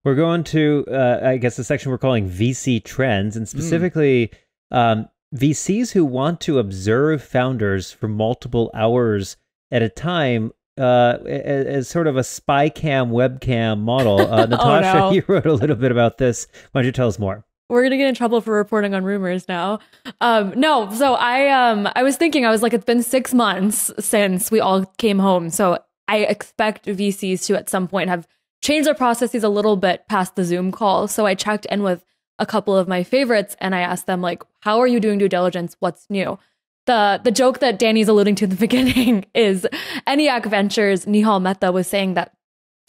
we're going to, I guess, the section we're calling VC trends, and specifically VCs who want to observe founders for multiple hours at a time as sort of a spy cam, webcam model. Natasha, no. you wrote a little bit about this. Why don't you tell us more? We're gonna get in trouble for reporting on rumors now. No, so I was thinking, I was like, it's been 6 months since we all came home. So I expect VCs to at some point have changed their processes a little bit past the Zoom call. So I checked in with a couple of my favorites and I asked them, like, how are you doing due diligence? What's new? The joke that Danny's alluding to in the beginning is ENIAC Ventures, Nihal Mehta was saying that,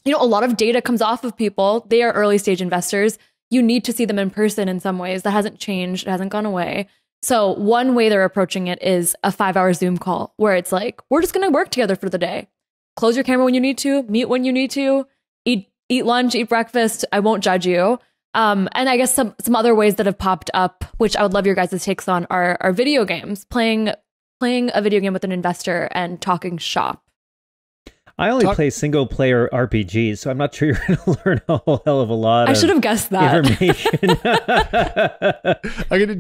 you know, a lot of data comes off of people. They are early stage investors. You need to see them in person in some ways. That hasn't changed. It hasn't gone away. So one way they're approaching it is a 5-hour Zoom call where it's like, we're just going to work together for the day. Close your camera when you need to, meet when you need to, eat lunch, eat breakfast. I won't judge you. And I guess some other ways that have popped up, which I would love your guys' takes on, are video games, playing a video game with an investor and talking shop. I only play single player RPGs, so I'm not sure you're going to learn a whole hell of a lot. I should have guessed that. Information.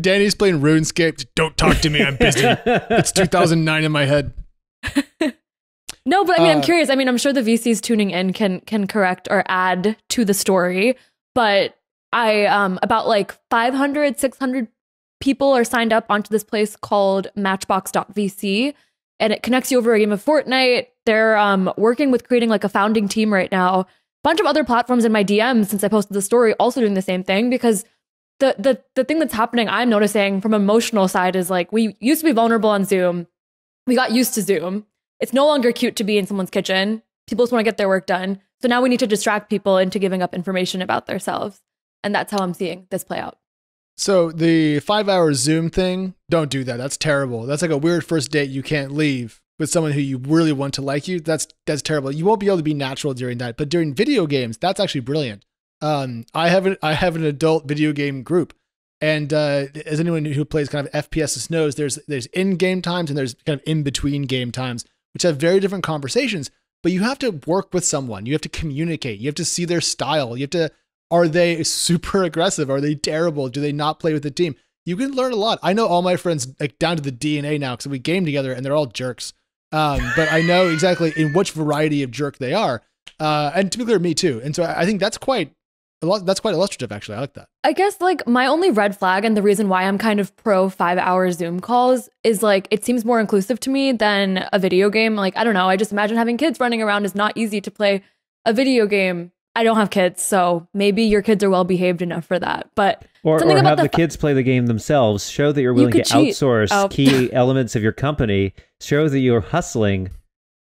Danny's playing RuneScape. Don't talk to me. I'm busy. It's 2009 in my head. No, but I mean, I'm curious. I mean, I'm sure the VCs tuning in can correct or add to the story, but about like 500, 600 people are signed up onto this place called Matchbox.vc, and it connects you over a game of Fortnite. They're working with creating like a founding team right now. Bunch of other platforms in my DMs since I posted the story also doing the same thing, because the thing that's happening, I'm noticing from emotional side, is like, we used to be vulnerable on Zoom. We got used to Zoom. It's no longer cute to be in someone's kitchen. People just want to get their work done. So now we need to distract people into giving up information about themselves. And that's how I'm seeing this play out. So the 5-hour Zoom thing, don't do that. That's terrible. That's like a weird first date you can't leave with someone who you really want to like you. That's terrible. You won't be able to be natural during that. But during video games, that's actually brilliant. I have an adult video game group. And as anyone who plays kind of FPS knows, there's in-game times and there's kind of in-between game times, which have very different conversations. But you have to work with someone. You have to communicate. You have to see their style. You have to, are they super aggressive? Are they terrible? Do they not play with the team? You can learn a lot. I know all my friends, like down to the DNA now, because we game together and they're all jerks. But I know exactly in which variety of jerk they are. And to be clear, me too. And so I think that's quite illustrative, actually. I like that. I guess like my only red flag and the reason why I'm kind of pro 5-hour Zoom calls is like, it seems more inclusive to me than a video game. Like, I don't know. I just imagine having kids running around is not easy to play a video game. I don't have kids, so maybe your kids are well behaved enough for that. But or have the kids play the game themselves. Show that you're willing to outsource key elements of your company. Show that you're hustling.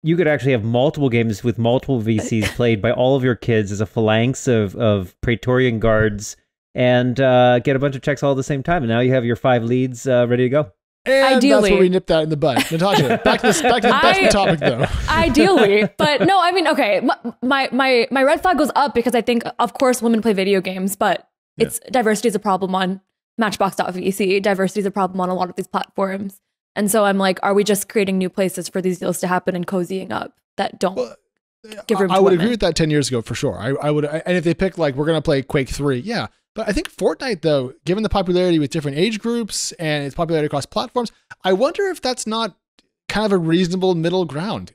You could actually have multiple games with multiple VCs played by all of your kids as a phalanx of Praetorian guards, and get a bunch of checks all at the same time. And now you have your 5 leads ready to go. And ideally, that's where we nip that in the bud. Natasha, back to the topic though. Ideally, but no, I mean, okay, my red flag goes up because I think, of course, women play video games, but diversity is a problem on Matchbox.vc. Diversity is a problem on a lot of these platforms. And so I'm like, are we just creating new places for these deals to happen and cozying up that don't give room to I would women? agree with that 10 years ago for sure. I would, and if they pick like, we're going to play Quake 3, yeah. But I think Fortnite, though, given the popularity with different age groups and its popularity across platforms, I wonder if that's not kind of a reasonable middle ground.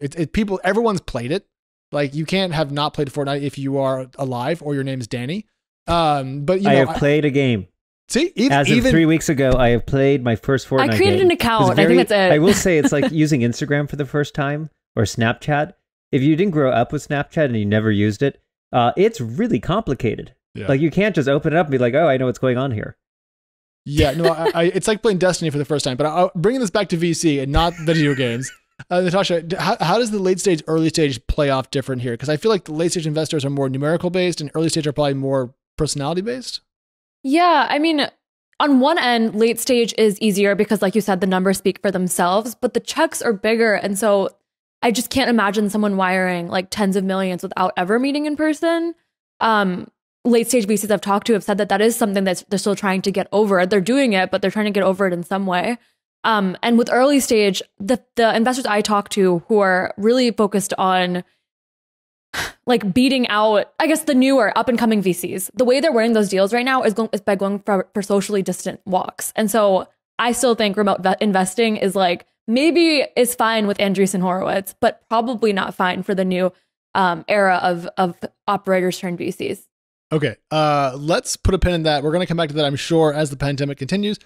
Everyone's played it. Like, you can't have not played Fortnite if you are alive or your name's Danny. But you know, I have played a game. See, as of 3 weeks ago, I have played my first Fortnite game. I created an account. I think that's it. I will say it's like using Instagram for the first time or Snapchat. If you didn't grow up with Snapchat and you never used it, it's really complicated. Yeah. Like, you can't just open it up and be like, oh, I know what's going on here. Yeah, no, it's like playing Destiny for the first time. But bringing this back to VC and not video games, Natasha, how does the late stage, early stage play off different here? Because I feel like the late stage investors are more numerical based and early stage are probably more personality based. Yeah, I mean, on one end, late stage is easier because, like you said, the numbers speak for themselves, but the checks are bigger. And so I just can't imagine someone wiring like tens of millions without ever meeting in person. Late stage VCs I've talked to have said that is something that they're still trying to get over. They're doing it, but they're trying to get over it in some way. And with early stage, the investors I talk to who are really focused on like beating out, I guess, the newer up and coming VCs. The way they're winning those deals right now is by going for socially distant walks. And so I still think remote investing is like, maybe is fine with Andreessen Horowitz, but probably not fine for the new era of operators turned VCs. Okay, let's put a pin in that. We're going to come back to that, I'm sure, as the pandemic continues.